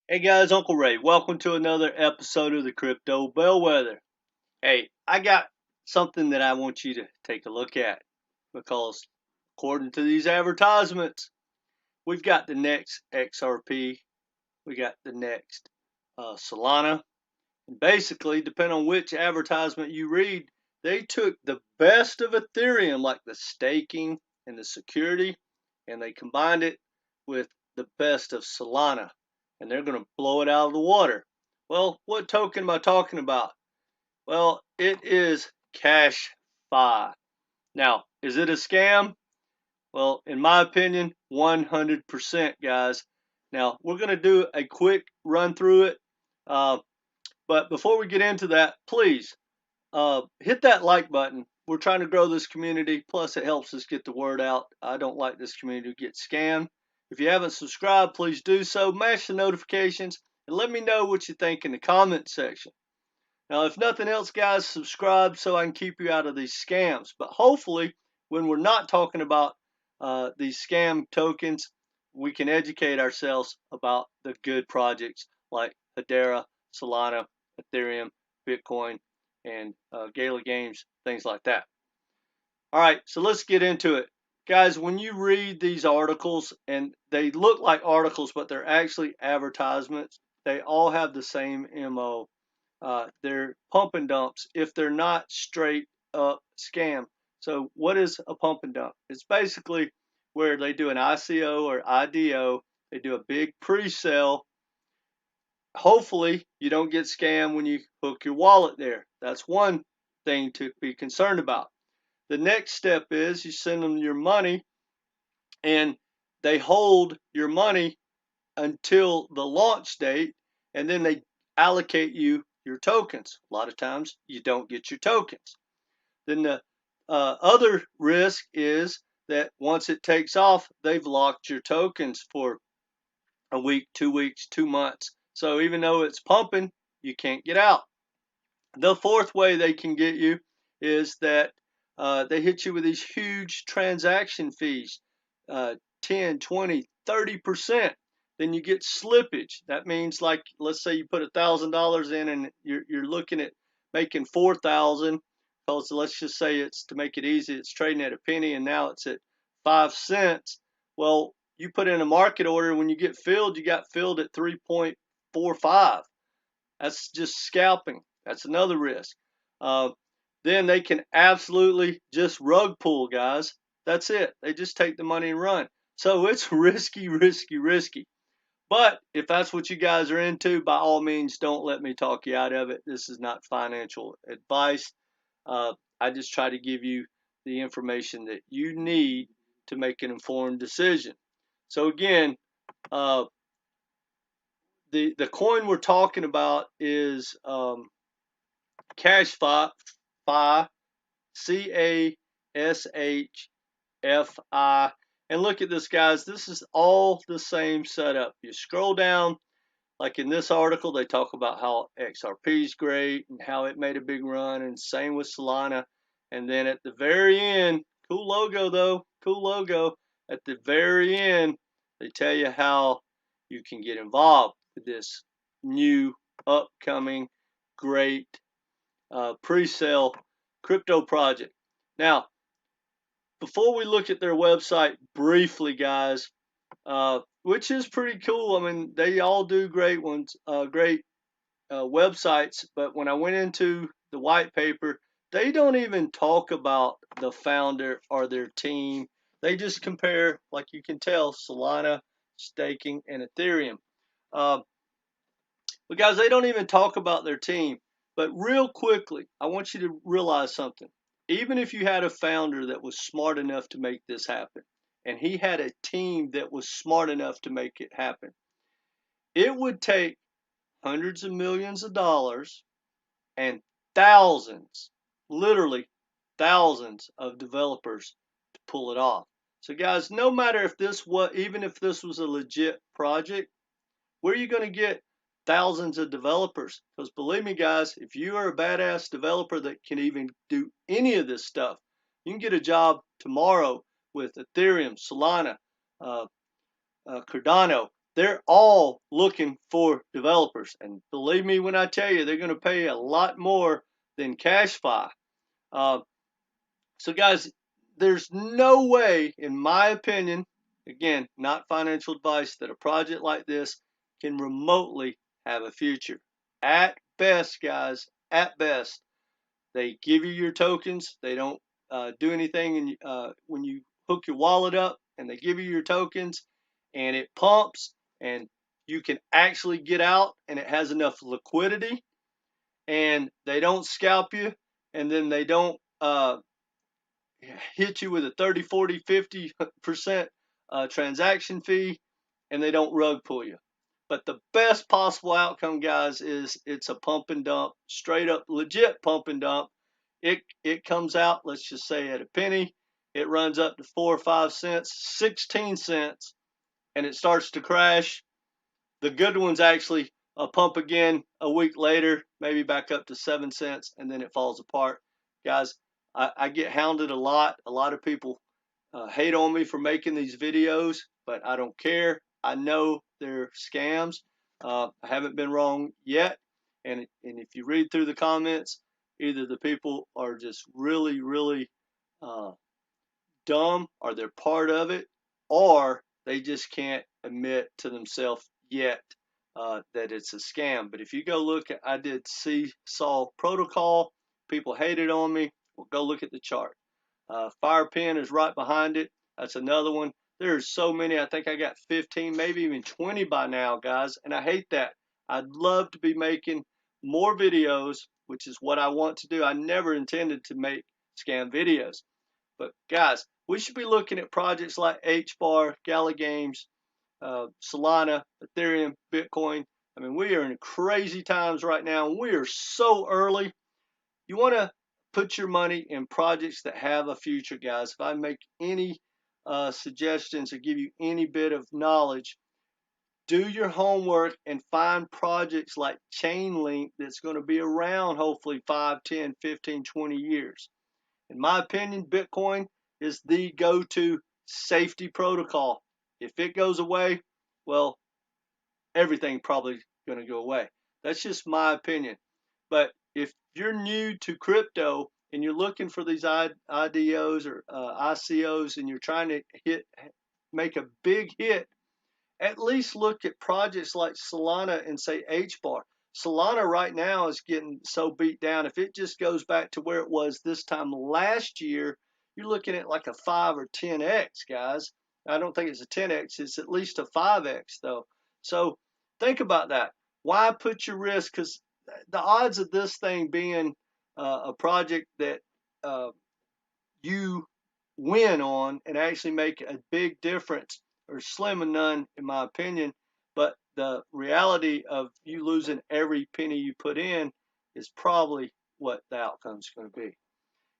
Hey guys, Uncle Ray. Welcome to another episode of the Crypto Bellwether. Hey, I got something that I want you to take a look at because according to these advertisements, we've got the next XRP, we got the next Solana. And basically, depending on which advertisement you read, they took the best of Ethereum, like the staking and the security, and they combined it with the best of Solana, and they're going to blow it out of the water. Well, what token am I talking about? Well, it is CashFi. Now, is it a scam? Well, in my opinion, 100%, guys. Now, we're going to do a quick run through it. But before we get into that, please hit that like button. We're trying to grow this community. Plus, it helps us get the word out. I don't like this community to get scammed. If you haven't subscribed, please do so. Mash the notifications and let me know what you think in the comment section. Now, if nothing else, guys, subscribe so I can keep you out of these scams. But hopefully, when we're not talking about these scam tokens, we can educate ourselves about the good projects like Hedera, Solana, Ethereum, Bitcoin, and Gala Games, things like that. All right, so let's get into it. Guys, when you read these articles, and they look like articles, but they're actually advertisements, they all have the same MO. They're pump and dumps if they're not straight up scam. So what is a pump and dump? It's basically where they do an ICO or IDO. They do a big pre-sale. Hopefully you don't get scammed when you hook your wallet there. That's one thing to be concerned about. The next step is you send them your money and they hold your money until the launch date, and then they allocate you your tokens. A lot of times you don't get your tokens. Then the other risk is that once it takes off, they've locked your tokens for a week, 2 weeks, 2 months. So even though it's pumping, you can't get out. The fourth way they can get you is that they hit you with these huge transaction fees, 10, 20, 30%. Then you get slippage. That means, like, let's say you put $1,000 in and you're looking at making 4,000, because let's just say, it's to make it easy, it's trading at a penny and now it's at 5 cents. Well, you put in a market order, when you get filled, you got filled at 3.45. That's just scalping. That's another risk. Then they can absolutely just rug pull, guys. That's it. They just take the money and run. So it's risky, risky, risky. But if that's what you guys are into, by all means, don't let me talk you out of it. This is not financial advice. I just try to give you the information that you need to make an informed decision. So again, the coin we're talking about is CashFi, CashFi. And look at this, guys. This is all the same setup. You scroll down, like in this article, they talk about how XRP is great and how it made a big run, and same with Solana. And then at the very end, cool logo though, cool logo. At the very end, they tell you how you can get involved with this new, upcoming, great pre-sale crypto project. Now, before we look at their website briefly, guys, which is pretty cool. I mean, they all do great ones, great websites. But when I went into the white paper, they don't even talk about the founder or their team. They just compare, like you can tell, Solana, staking, and Ethereum. But guys, they don't even talk about their team. But real quickly, I want you to realize something. Even if you had a founder that was smart enough to make this happen, and he had a team that was smart enough to make it happen, it would take hundreds of millions of dollars and thousands, literally thousands of developers to pull it off. So guys, no matter if this was, even if this was a legit project, where are you going to get thousands of developers? Because believe me, guys, if you are a badass developer that can even do any of this stuff, you can get a job tomorrow with Ethereum, Solana, Cardano. they're all looking for developers. And believe me when I tell you, they're going to pay a lot more than CashFi. Uh, so, guys, there's no way, in my opinion, again, not financial advice, that a project like this can remotely have a future. At best, guys, at best, they give you your tokens. They don't do anything when you hook your wallet up, and they give you your tokens, and it pumps, and you can actually get out, and it has enough liquidity, and they don't scalp you, and then they don't hit you with a 30, 40, 50% transaction fee, and they don't rug pull you. But the best possible outcome, guys, is it's a pump and dump, straight up legit pump and dump. It comes out, let's just say, at a penny. It runs up to 4 or 5 cents, 16 cents, and it starts to crash. The good ones actually pump again a week later, maybe back up to 7 cents, and then it falls apart. Guys, I get hounded a lot. A lot of people hate on me for making these videos, but I don't care. I know they're scams. I haven't been wrong yet. And if you read through the comments, either the people are just really, really uh, dumb, or they're part of it, or they just can't admit to themselves yet that it's a scam. But if you go look at, I did Seesaw Protocol, people hated on me. Well, go look at the chart. FirePen is right behind it. That's another one. There's so many. I think I got 15, maybe even 20 by now, guys, and I hate that. I'd love to be making more videos, which is what I want to do. I never intended to make scam videos. But guys, we should be looking at projects like HBAR, Gala Games, Solana, Ethereum, Bitcoin. I mean, we are in crazy times right now, and we are so early. You want to put your money in projects that have a future, guys. If I make any suggestions or give you any bit of knowledge, do your homework and find projects like Chainlink that's going to be around hopefully 5, 10, 15, 20 years. In my opinion, Bitcoin is the go-to safety protocol. If it goes away, well, everything probably going to go away. That's just my opinion. But if you're new to crypto and you're looking for these IDOs or ICOs, and you're trying to make a big hit, at least look at projects like Solana and say HBAR. Solana right now is getting so beat down. If it just goes back to where it was this time last year, you're looking at like a 5 or 10x, guys. I don't think it's a 10x. It's at least a 5x, though. So think about that. Why put your risk? Because the odds of this thing being a project that you win on and actually make a big difference are slim and none, in my opinion. But the reality of you losing every penny you put in is probably what the outcome's going to be.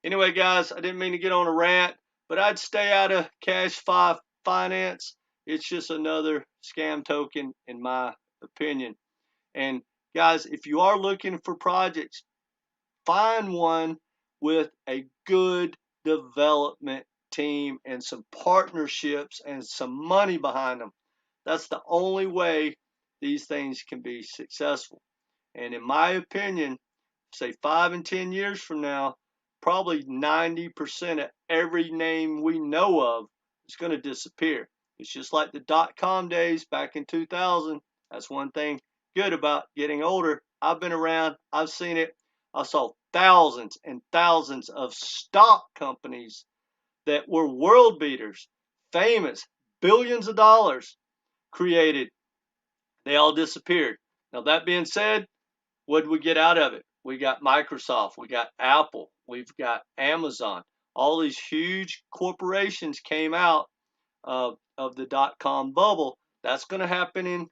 Anyway, guys, I didn't mean to get on a rant, but I'd stay out of CashFi finance. It's just another scam token, in my opinion. And guys, if you are looking for projects, find one with a good development team and some partnerships and some money behind them. That's the only way these things can be successful. And in my opinion, say 5 and 10 years from now, probably 90% of every name we know of is going to disappear. It's just like the .com days back in 2000. That's one thing good about getting older. I've been around. I've seen it. I saw thousands and thousands of stock companies that were world beaters, famous, billions of dollars created. They all disappeared. Now, that being said, what did we get out of it? We got Microsoft, we got Apple, we've got Amazon. All these huge corporations came out of the .com bubble. That's going to happen in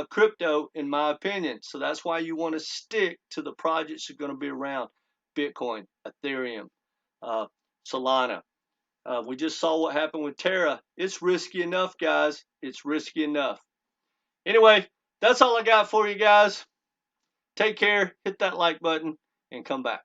crypto, in my opinion. So that's why you want to stick to the projects that are going to be around. Bitcoin, Ethereum, Solana. We just saw what happened with Terra. It's risky enough, guys. It's risky enough. Anyway, that's all I got for you guys. Take care, hit that like button, and come back.